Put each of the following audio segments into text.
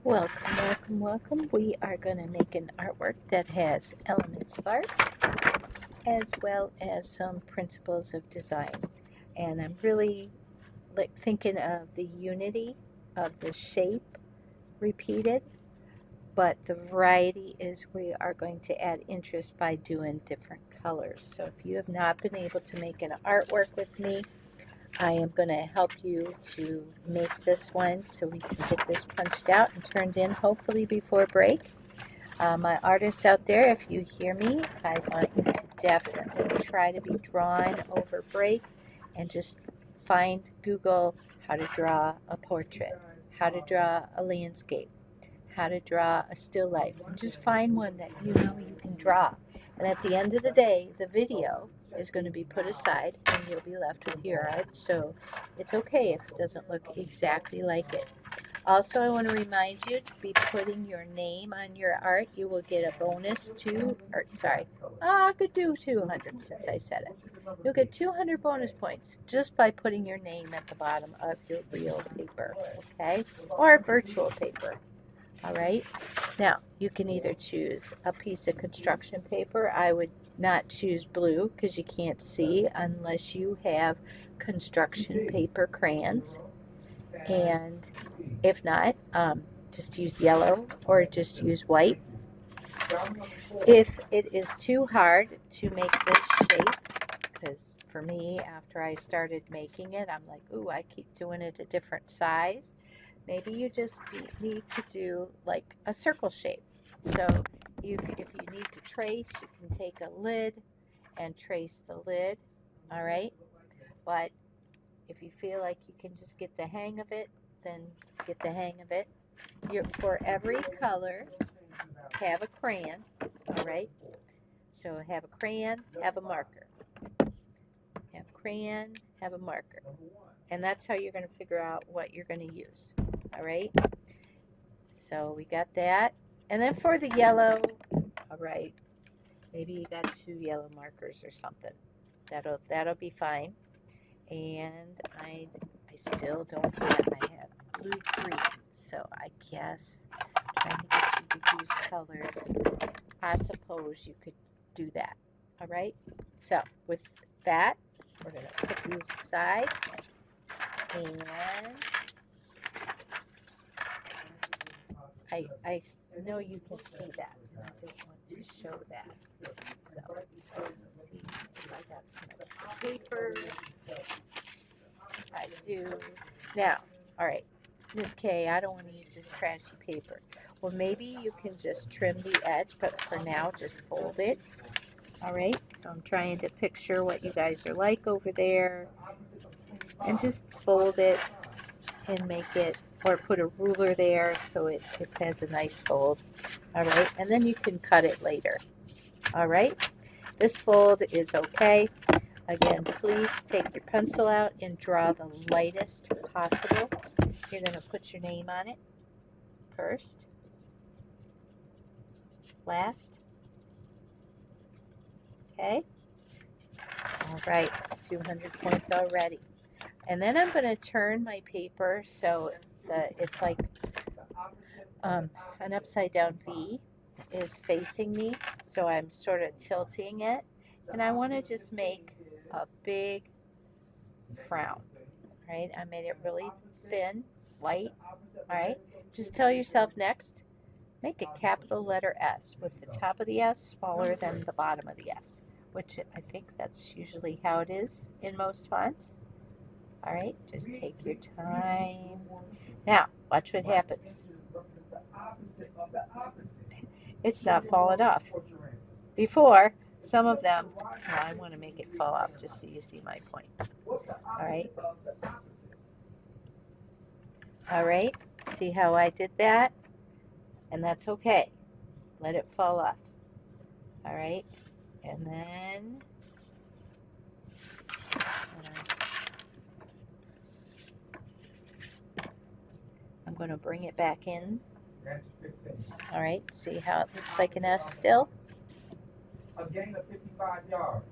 Welcome, welcome, welcome. We are going to make an artwork that has elements of art as well as some principles of design. And I'm really thinking of the unity of the shape repeated, but the variety is we are going to add interest by doing different colors. So if you have not been able to make an artwork with me, I am going to help you to make this one so we can get this punched out and turned in hopefully before break. My artists out there, if you hear me, I want you to definitely try to be drawn over break and just Google how to draw a portrait, how to draw a landscape, how to draw a still life, and just find one that you know you can draw. And at the end of the day, the video is going to be put aside and you'll be left with your art. So it's okay if it doesn't look exactly like it. Also, I want to remind you to be putting your name on your art. You will get a bonus I could do 200 since I said it. You'll get 200 bonus points just by putting your name at the bottom of your real paper, okay? Or virtual paper. All right, now you can either choose a piece of construction paper. I would not choose blue because you can't see unless you have construction paper crayons, and if not, just use yellow or just use white. If it is too hard to make this shape, because for me, after I started making it, I'm like, ooh, I keep doing it a different size. Maybe you just need to do like a circle shape. So if you need to trace, you can take a lid and trace the lid, all right? But if you feel like you can just get the hang of it, then get the hang of it. For every color, have a crayon, all right? So have a crayon, have a marker. Have a crayon, have a marker. And that's how you're going to figure out what you're going to use. All right, so we got that. And then for the yellow, all right, maybe you got 2 yellow markers or something. That'll be fine. And I still don't have, I have blue green, so I guess trying to get you to use colors, I suppose you could do that. All right, so with that, we're going to put these aside, and I know you can see that. I just want to show that. So, let's see if I got some extra paper. I do. Now, all right, Miss K, I don't want to use this trashy paper. Well, maybe you can just trim the edge, but for now, just fold it. All right, so I'm trying to picture what you guys are like over there. And just fold it and make it, or put a ruler there so it has a nice fold. All right, and then you can cut it later. All right, this fold is okay. Again, please take your pencil out and draw the lightest possible. You're going to put your name on it first, last. Okay, all right, 200 points already. And then I'm going to turn my paper so that it's like an upside down V is facing me, so I'm sort of tilting it, and I want to just make a big frown. Right, I made it really thin, light. All right, just tell yourself next, make a capital letter S with the top of the S smaller than the bottom of the S, which I think that's usually how it is in most fonts. All right, just take your time. Now, watch what happens. It's not falling off. Before, some of them, well, I want to make it fall off just so you see my point. All right. All right, see how I did that? And that's okay. Let it fall off. All right, and then I'm going to bring it back in. All right, see how it looks like an S still? A gain of 55 yards.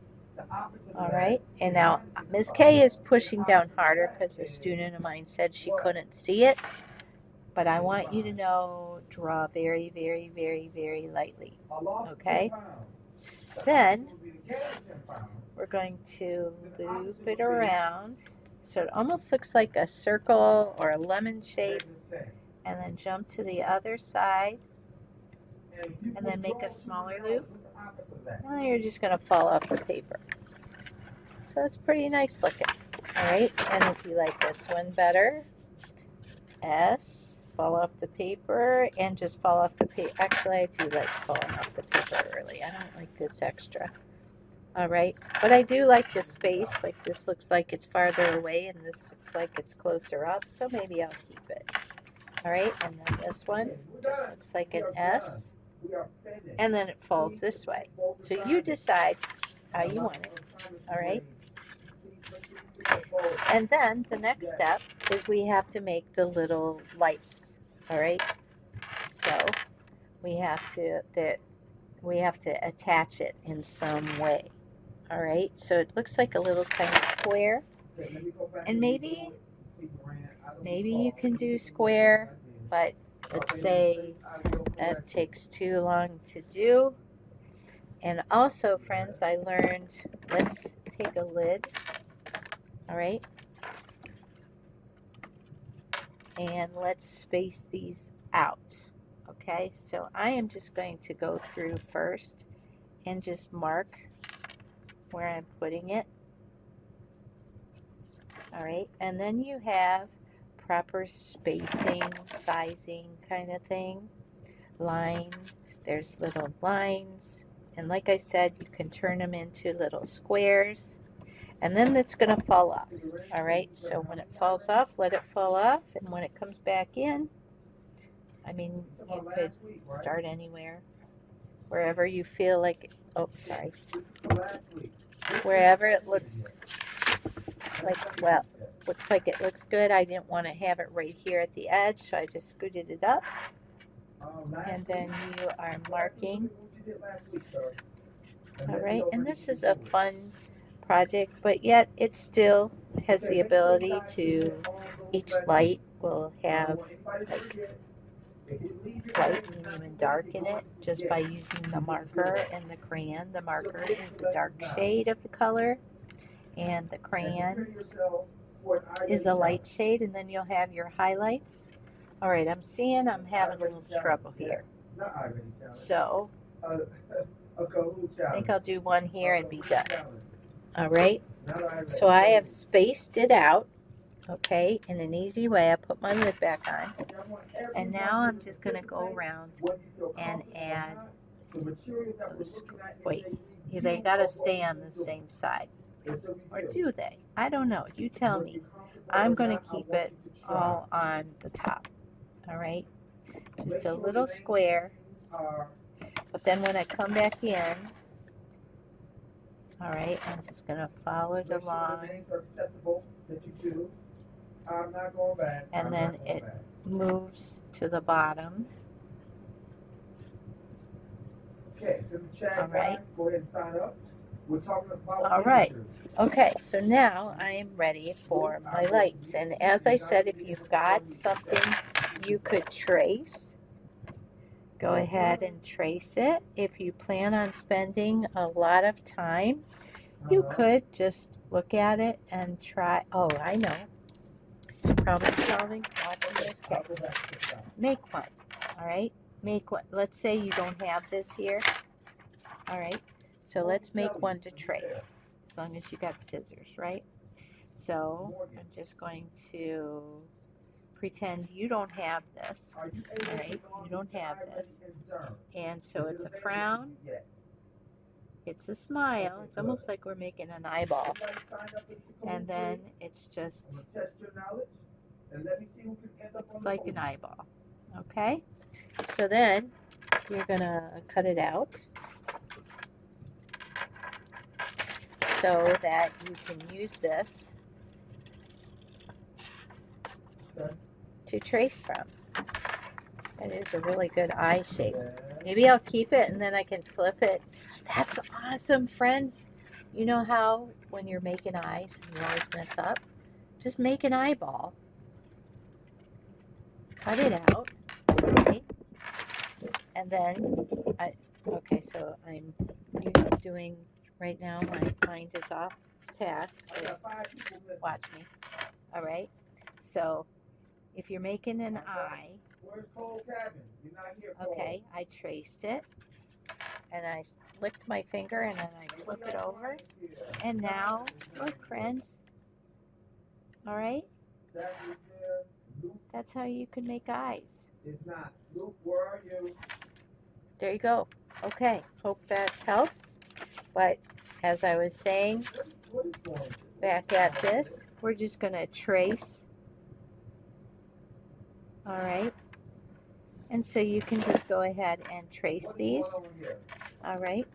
All right, and now Ms. K is pushing down harder because a student of mine said she couldn't see it. but I want you to know, draw very, very, very, very lightly. Okay? Then we're going to loop it around so it almost looks like a circle or a lemon shape, and then jump to the other side and then make a smaller loop. Now you're just going to fall off the paper. So it's pretty nice looking. Alright, and if you like this one better, S, fall off the paper, and just fall off the paper. Actually, I do like falling off the paper early. I don't like this extra. Alright, but I do like this space. Like this looks like it's farther away and this looks like it's closer up, so maybe I'll keep it. Alright, and then this one just looks like an S, and then it falls this way. So you decide how you want it. Alright, and then the next step is we have to make the little lights. Alright, so we have to attach it in some way. Alright, so it looks like a little tiny square, and maybe you can do square, but let's say that takes too long to do. And also, friends, I learned, let's take a lid, alright, and let's space these out. Okay, so I am just going to go through first and just mark where I'm putting it. Alright, and then you have proper spacing, sizing kind of thing. Line, there's little lines, and like I said, you can turn them into little squares, and then it's going to fall off. Alright, so when it falls off, let it fall off, and when it comes back in, I mean, you could start anywhere, wherever you feel like, oh, sorry, wherever it looks like, well, looks like it looks good. I didn't want to have it right here at the edge, so I just scooted it up. And then you are marking. Alright, and this is a fun project, but yet it still has the ability to, each light will have like light, medium, and dark in it just by using the marker and the crayon. The marker is a dark shade of the color, and the crayon is a light shade, and then you'll have your highlights. Alright, I'm seeing I'm having a little trouble here. So, I think I'll do one here and be done. Alright, so I have spaced it out, okay, in an easy way. I put my lid back on, and now I'm just going to go around and add those, wait, they got to stay on the same side, or do they? I don't know, you tell me. I'm going to keep it all on the top. Alright, just a little square, but then when I come back in, alright, I'm just going to follow it along, and then it moves to the bottom. Alright, go ahead and sign up. We're talking about alright, okay, so now I am ready for my lights, and as I said, if you've got something you could trace, go ahead and trace it. If you plan on spending a lot of time, you could just look at it and try, oh, I know, problem solving, watching this case. Make one, alright, make one. Let's say you don't have this here, alright, so let's make one to trace, as long as you got scissors, right? So I'm just going to pretend you don't have this, alright, you don't have this, and so it's a frown, it's a smile, it's almost like we're making an eyeball, and then it's just, it's like an eyeball, okay? So then you're gonna cut it out so that you can use this to trace from. That is a really good eye shape. Maybe I'll keep it and then I can flip it. That's awesome, friends. You know how when you're making eyes, you always mess up? Just make an eyeball. cut it out, right? And then okay, so I'm doing right now, my mind is off task. I got 5 people missing. Watch me. All right. So if you're making an eye, Where's Cole Cabin? You're not here, Cole. okay, I traced it and I licked my finger and then I flip it over. And now, look, friends. All right. That's how you can make eyes. It's not. Luke, where are you? There you go. Okay. Hope that helps. But as I was saying, What is going on? back at this, we're just going to trace. All right. And so you can just go ahead and trace What is these. going on here? All right.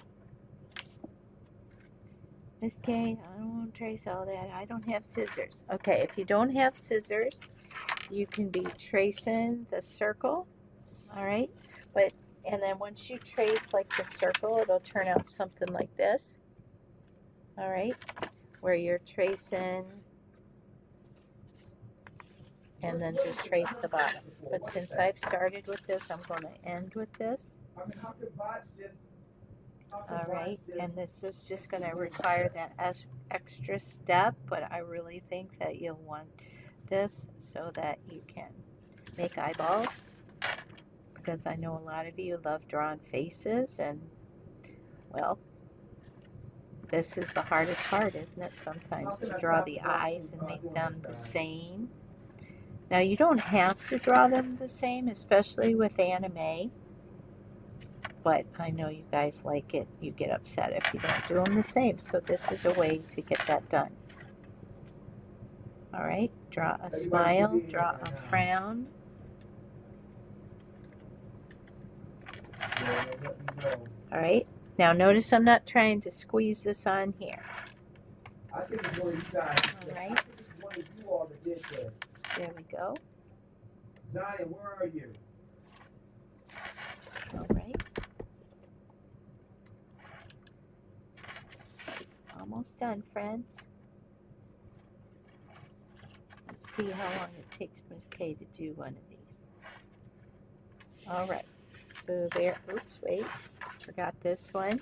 Miss Kay, I don't want to trace all that. I don't have scissors. Okay, if you don't have scissors, you can be tracing the circle. All right. And then once you trace like the circle, it'll turn out something like this. All right. Where you're tracing and then just trace the bottom. But since I've started with this, I'm going to end with this. I mean, how could bots just... All right, and this is just going to require that extra step, but I really think that you'll want this so that you can make eyeballs, because I know a lot of you love drawing faces, and well, this is the hardest part, isn't it? Sometimes to draw the eyes and make them the same. Now, you don't have to draw them the same, especially with anime. But I know you guys like it. You get upset if you don't do them the same. So this is a way to get that done. All right. Draw a smile. Draw a frown. All right. Now notice I'm not trying to squeeze this on here. I think it's one of you guys. All right. I think it's one of you all that did this. There we go. Zion, where are you? All right. Almost done, friends. Let's see how long it takes Miss Kay to do one of these. All right. So there, oops, wait. Forgot this one.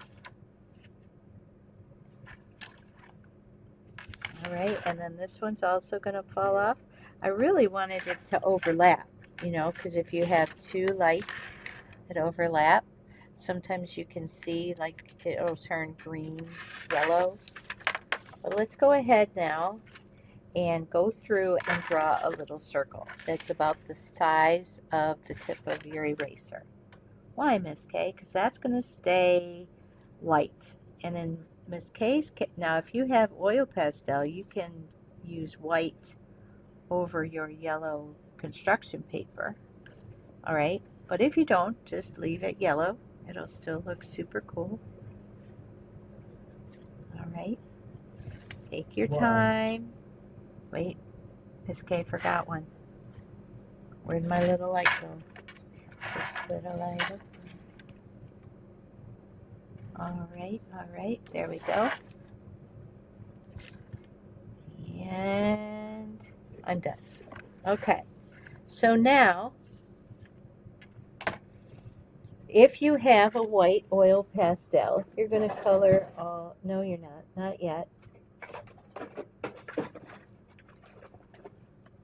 All right, and then this one's also going to fall off. I really wanted it to overlap, you know, because if you have two lights that overlap, sometimes you can see like it'll turn green, yellow. But let's go ahead now and go through and draw a little circle that's about the size of the tip of your eraser. Why, Miss Kay? Because that's going to stay light. And in Miss Kay's case, now if you have oil pastel, you can use white over your yellow construction paper. All right, but if you don't, just leave it yellow. It'll still look super cool. All right, take your time. Wait, Miss Kay forgot one. Where'd my little light go? This little light. All right, there we go. And I'm done. Okay, so now, if you have a white oil pastel, you're going to color all, no you're not yet.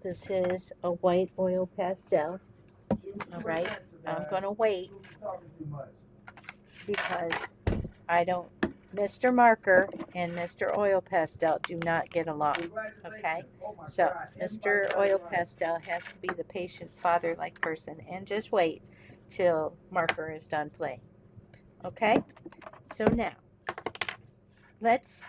This is a white oil pastel. All right, I'm going to wait because I don't, Mr. Marker and Mr. Oil Pastel do not get along, okay? So, Mr. Oil Pastel has to be the patient, father-like person, and just wait till Marker is done playing, okay? So now, let's,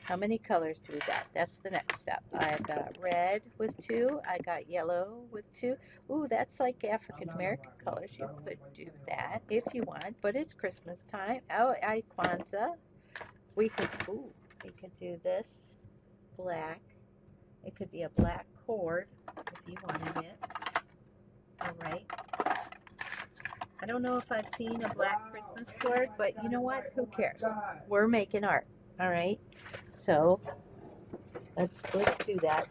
how many colors do we got? That's the next step. I've got red with 2, I got yellow with 2. Ooh, that's like African American colors. You could do that if you want, but it's Christmas time. Oh, Kwanzaa. We could do this black. It could be a black cord if you wanted it. All right. I don't know if I've seen a black Christmas cord, but you know what? Who cares? We're making art. All right. So let's do that.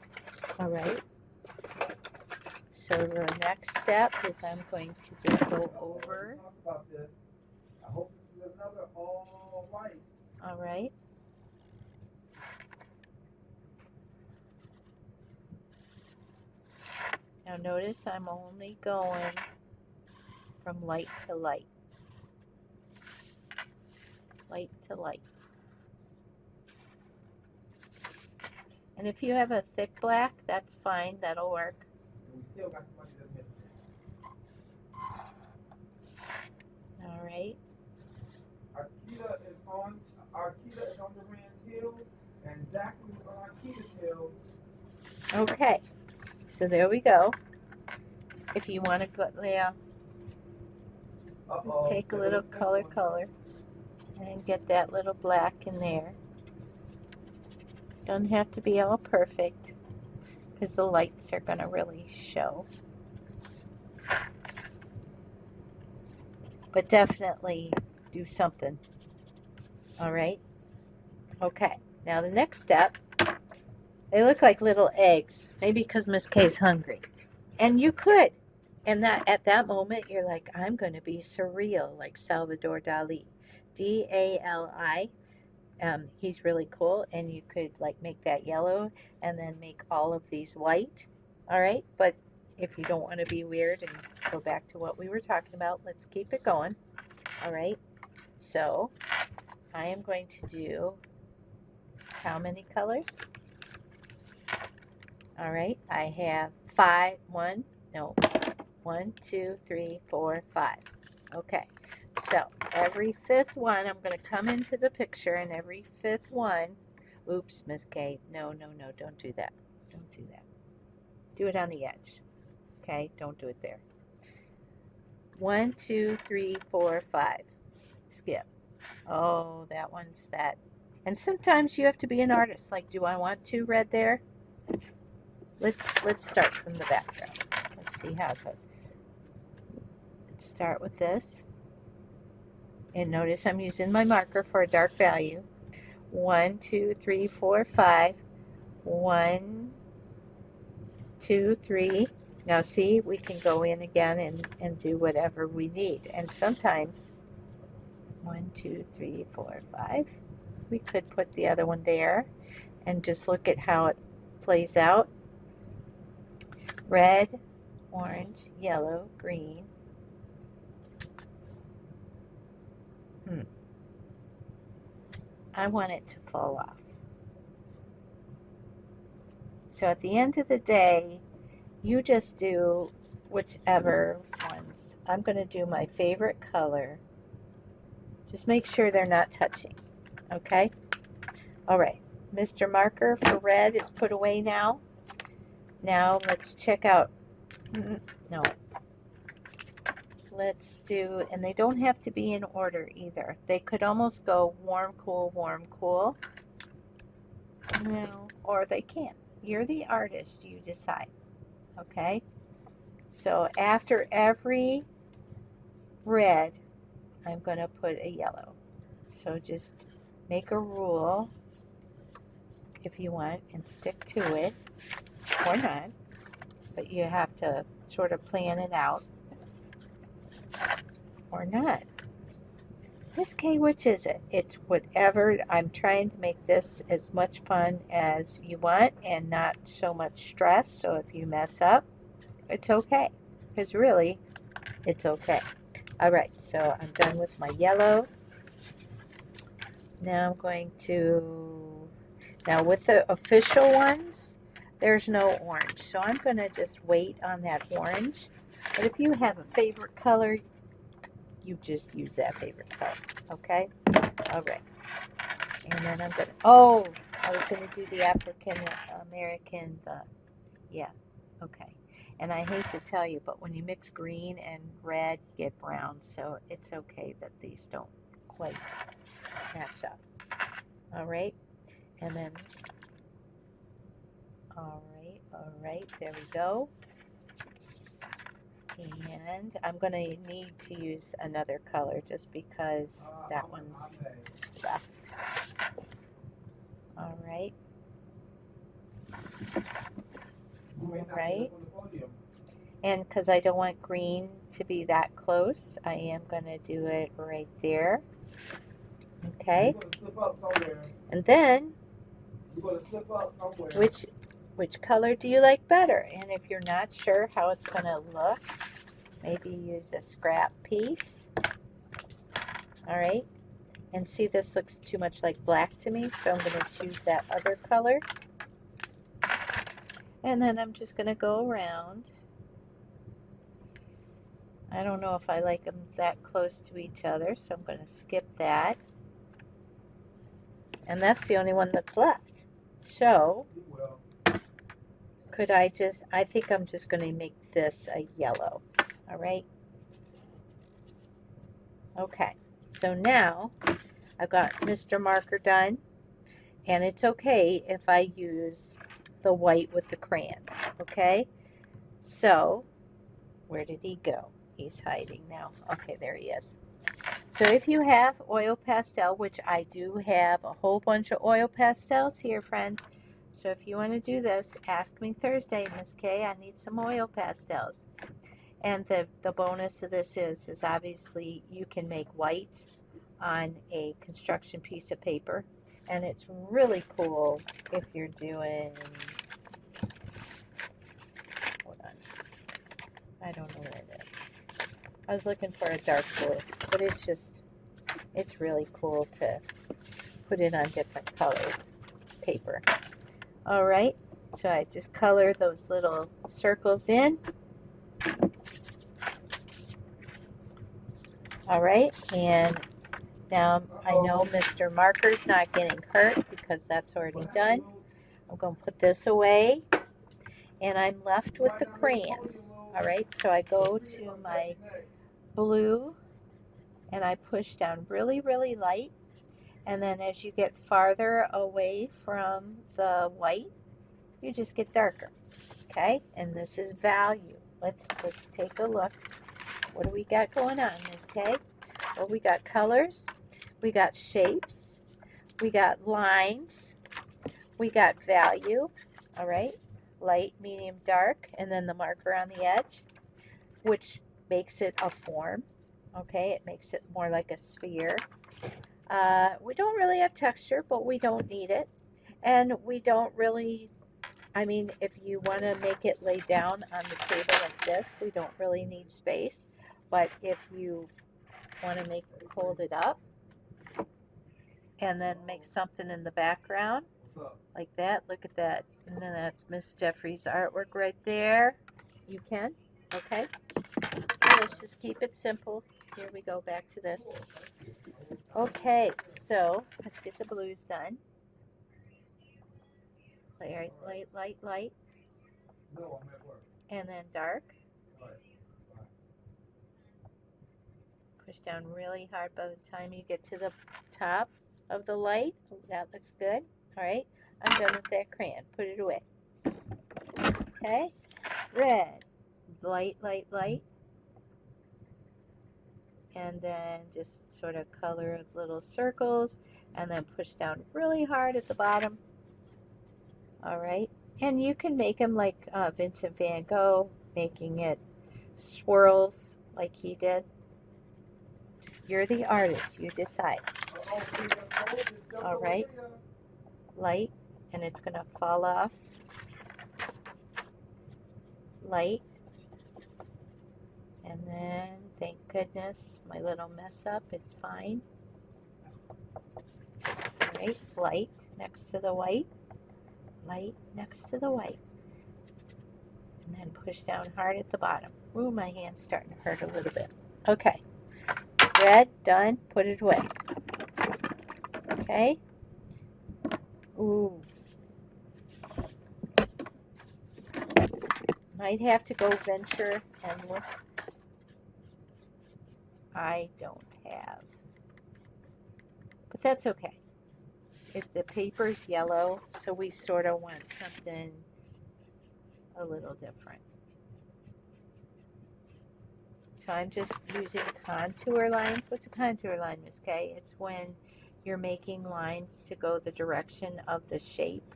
All right. So the next step is I'm going to just go over. Talk about this. I hope this is another all white. All right. Now notice I'm only going from light to light. Light to light. And if you have a thick black, that's fine, that'll work. And we still got somebody that's missing. All right. Arkita is on Duran's Hills, and Zachary is on Arkita's Hills. Okay. So there we go. If you want to go, yeah, just take a little color, and get that little black in there. Don't have to be all perfect, because the lights are going to really show. But definitely do something. All right. Okay. Now the next step, they look like little eggs. Maybe because Miss Kay's hungry. And you could. And that at that moment, you're like, I'm going to be surreal, like Salvador Dali. D-A-L-I. He's really cool. And you could like make that yellow and then make all of these white. All right. But if you don't want to be weird and go back to what we were talking about, let's keep it going. All right. So I am going to do how many colors? All right. I have 1, 2, 3, 4, 5. Okay. So every fifth one, I'm going to come into the picture, and every fifth one, oops, Miss Kay, no, don't do that. Don't do that. Do it on the edge. Okay, don't do it there. 1, 2, 3, 4, 5. Skip. Oh, that one's that. And sometimes you have to be an artist. Like, do I want 2 red there? Let's start from the background. Let's see how it goes. Let's start with this. And notice I'm using my marker for a dark value. 1, 2, 3, 4, 5. 1, 2, 3. Now see, we can go in again and do whatever we need. And sometimes 1, 2, 3, 4, 5. We could put the other one there and just look at how it plays out. Red, orange, yellow, green. I want it to fall off. So at the end of the day, you just do whichever ones. I'm going to do my favorite color. Just make sure they're not touching. Okay? All right. Mr. Marker for red is put away now. Now let's check out. No. Let's do, and they don't have to be in order either. They could almost go warm, cool, no, or they can't. You're the artist, you decide. Okay? So after every red, I'm going to put a yellow. So just make a rule if you want and stick to it, or not. But you have to sort of plan it out. Or not. Miss Kay, which is it? It's whatever. I'm trying to make this as much fun as you want and not so much stress. So if you mess up, it's okay. Because really, it's okay. All right, so I'm done with my yellow. Now I'm going to, now with the official ones, there's no orange. So I'm going to just wait on that orange. But if you have a favorite color, you just use that favorite color, okay? All right. And then I'm going to, oh, I was going to do the African American, yeah, okay. And I hate to tell you, but when you mix green and red, you get brown. So it's okay that these don't quite match up. All right. And then, all right, there we go. And I'm going to need to use another color just because that one's left. All right. All right. And because I don't want green to be that close, I am going to do it right there. Okay. You're gonna slip up somewhere. And then, You're gonna slip up somewhere. which color do you like better? And if you're not sure how it's going to look, maybe use a scrap piece. All right. And see, this looks too much like black to me, so I'm going to choose that other color. And then I'm just going to go around. I don't know if I like them that close to each other, so I'm going to skip that. And that's the only one that's left. So, Well, could I think I'm just going to make this a yellow. All right. Okay. So now I've got Mr. Marker done. And it's okay if I use the white with the crayon. Okay. So, where did he go? He's hiding now. Okay, there he is. So if you have oil pastel, which I do have a whole bunch of oil pastels here, friends. So if you want to do this, ask me Thursday, Miss Kay. I need some oil pastels. And the bonus of this is obviously you can make white on a construction piece of paper. And it's really cool if you're doing, hold on, I don't know where it is. I was looking for a dark blue, but it's really cool to put it on different colored paper. All right, so I just color those little circles in. All right, and now I know Mr. Marker's not getting hurt because that's already done. I'm going to put this away, and I'm left with the crayons. All right, so I go to my blue and I push down really, really light, and then as you get farther away from the white, you just get darker. Okay, and this is value. Let's take a look. What do we got going on, Ms. Kay? Well, we got colors, we got shapes, we got lines, we got value. All right, light, medium, dark, and then the marker on the edge, which makes it a form. Okay, it makes it more like a sphere. We don't really have texture, but we don't need it. And we don't really, I mean, if you want to make it lay down on the table like this, we don't really need space. But if you want to hold it up and then make something in the background like that, look at that. And then that's Miss Jeffrey's artwork right there. You can, okay? Let's just keep it simple. Here we go, back to this. Okay, so let's get the blues done. Light, light, light, light. no, I'm at work. And then dark. Right. Push down really hard by the time you get to the top of the light. Oh, that looks good. All right, I'm done with that crayon. Put it away. Okay, red. Light, light, light. And then just sort of color little circles and then push down really hard at the bottom. All right, and you can make them like Vincent van Gogh, making it swirls like he did. You're the artist, you decide. All right, light, and it's gonna fall off. Light, and then thank goodness my little mess up is fine. All right, light next to the white. Light next to the white, and then push down hard at the bottom. Ooh, my hand's starting to hurt a little bit. Okay, red, done, put it away. Okay, ooh, might have to go venture and look. I don't have, but that's okay. If the paper's yellow, so we sort of want something a little different. So I'm just using contour lines. What's a contour line, Miss Kay? It's when you're making lines to go the direction of the shape.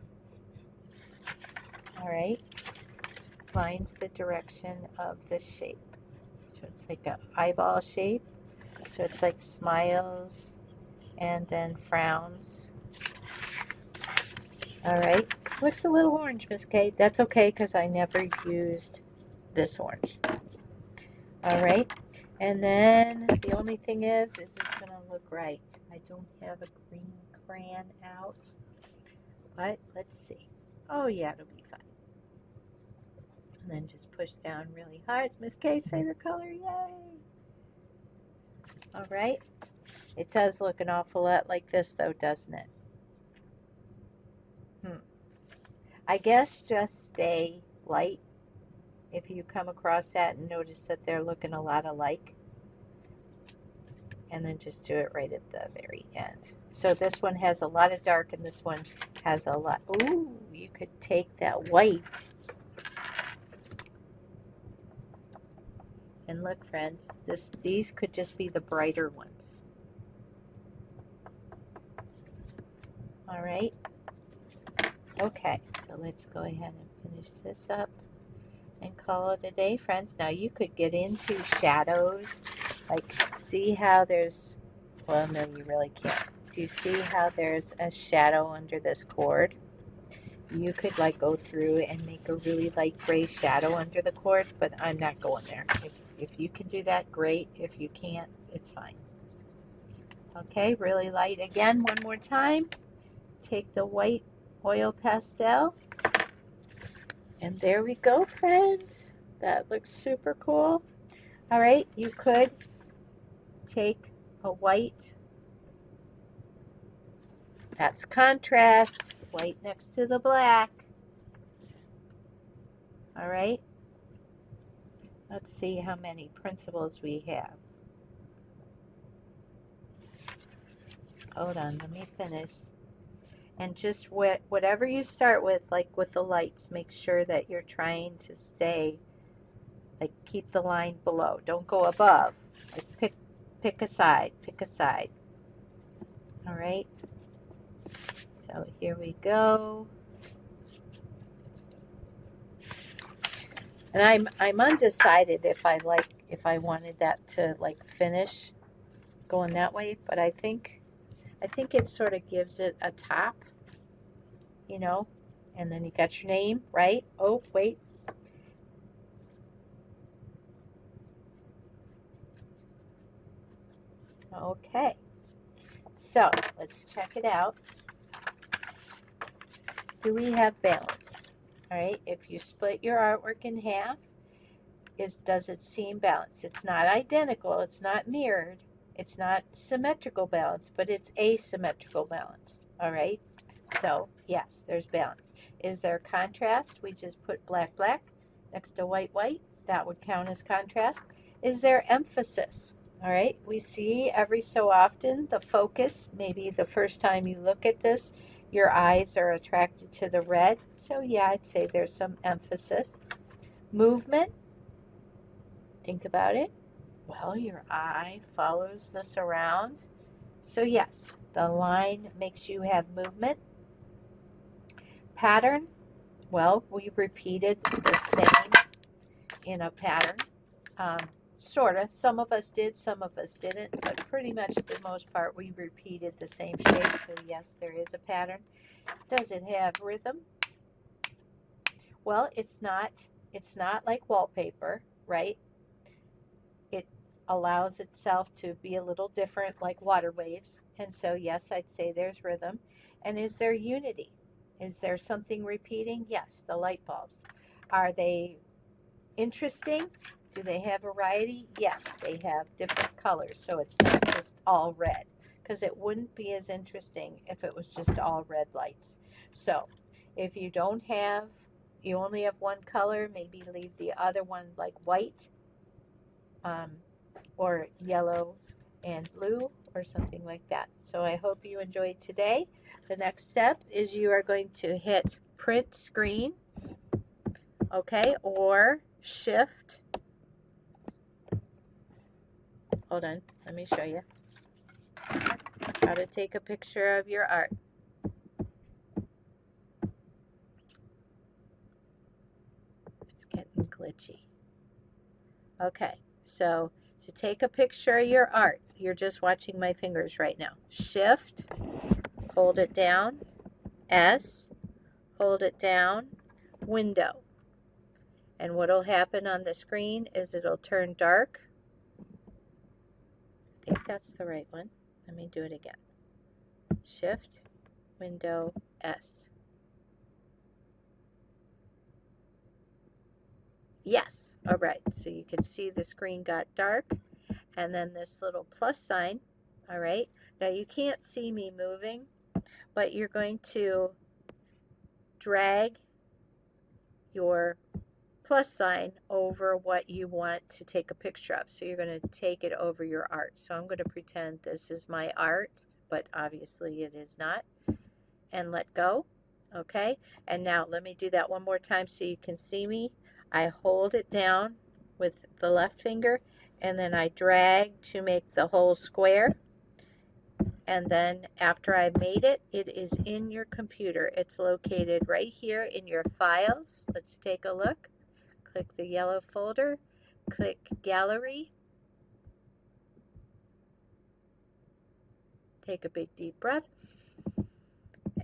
All right. lines the direction of the shape. So it's like an eyeball shape. So it's like smiles and then frowns. All right, looks a little orange, Miss Kate. That's okay because I never used this orange. All right, and then the only thing is it's gonna look right. I don't have a green crayon out, but let's see. Oh yeah, it'll be fine. And then just push down really hard. It's Miss K's favorite color, yay! All right, it does look an awful lot like this though, doesn't it? I guess just stay light if you come across that and notice that they're looking a lot alike. And then just do it right at the very end. So this one has a lot of dark and this one has a lot. Ooh, you could take that white. And look, friends, these could just be the brighter ones. All right. Okay, so let's go ahead and finish this up and call it a day, friends. Now you could get into shadows, like see how there's, well, no, you really can't. Do you see how there's a shadow under this cord? You could like go through and make a really light gray shadow under the cord, but I'm not going there. If you can do that, great. If you can't, it's fine. Okay, really light again, one more time. Take the white oil pastel. And there we go, friends. That looks super cool. All right, you could take a white. That's contrast. White next to the black. All right. Let's see how many principles we have. Hold on, let me finish. And just whatever you start with, like with the lights, make sure that you're trying to stay, like keep the line below. Don't go above. Like pick a side, pick a side. All right. So here we go. And I'm undecided if I wanted that to like finish going that way, but I think it sort of gives it a top. You know, and then you got your name, right? Oh, wait. Okay. So let's check it out. Do we have balance? All right. If you split your artwork in half, does it seem balanced? It's not identical. It's not mirrored. It's not symmetrical balance, but it's asymmetrical balance. All right. So yes, there's balance. Is there contrast? We just put black, black next to white, white. That would count as contrast. Is there emphasis? All right, we see every so often the focus, maybe the first time you look at this, your eyes are attracted to the red. So yeah, I'd say there's some emphasis. Movement, think about it. Well, your eye follows this around. So yes, the line makes you have movement. Pattern, well, we repeated the same in a pattern. Sort of. Some of us did, some of us didn't, but pretty much the most part we repeated the same shape. So yes, there is a pattern. Does it have rhythm? Well, it's not like wallpaper, right? It allows itself to be a little different like water waves. And so yes, I'd say there's rhythm. And is there unity? Is there something repeating? Yes, the light bulbs. Are they interesting? Do they have variety? Yes, they have different colors, so it's not just all red, because it wouldn't be as interesting if it was just all red lights. So if you don't have, you only have one color, maybe leave the other one like white or yellow and blue or something like that. So I hope you enjoyed today. The next step is you are going to hit print screen, okay, or shift. Hold on, let me show you how to take a picture of your art. Let's get Schoology. Okay, so to take a picture of your art, you're just watching my fingers right now. Shift, hold it down, S, hold it down, window. And what will happen on the screen is it'll turn dark. I think that's the right one. Let me do it again. Shift, window, S. Yes, all right. So you can see the screen got dark. And then this little plus sign, all right. Now you can't see me moving, but you're going to drag your plus sign over what you want to take a picture of. So you're going to take it over your art. So I'm going to pretend this is my art, but obviously it is not. And let go. Okay. And now let me do that one more time so you can see me. I hold it down with the left finger, and then I drag to make the whole square. And then after I've made it, it is in your computer. It's located right here in your files. Let's take a look. Click the yellow folder, click gallery. Take a big deep breath.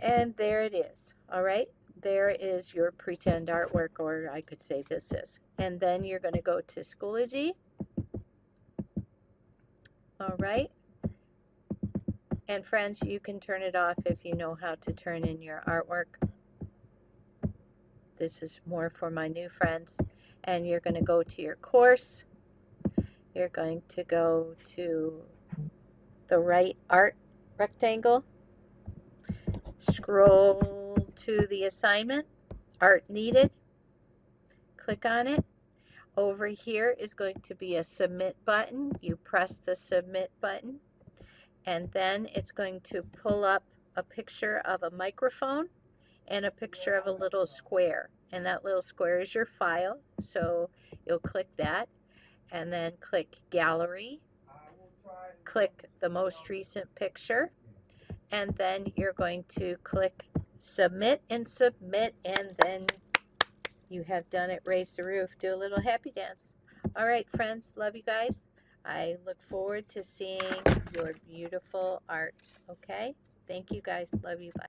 And there it is. All right, there is your pretend artwork, or I could say this is. And then you're going to go to Schoology. All right. And friends, you can turn it off if you know how to turn in your artwork. This is more for my new friends. And you're going to go to your course. You're going to go to the right art rectangle. Scroll to the assignment, art needed. Click on it. Over here is going to be a submit button. You press the submit button, and then it's going to pull up a picture of a microphone and a picture of a little square. And that little square is your file. So you'll click that, and then click gallery. Click the most recent picture, and then you're going to click submit, and then you have done it. Raise the roof. Do a little happy dance. All right, friends, love you guys. I look forward to seeing your beautiful art. Okay, thank you guys. Love you. Bye.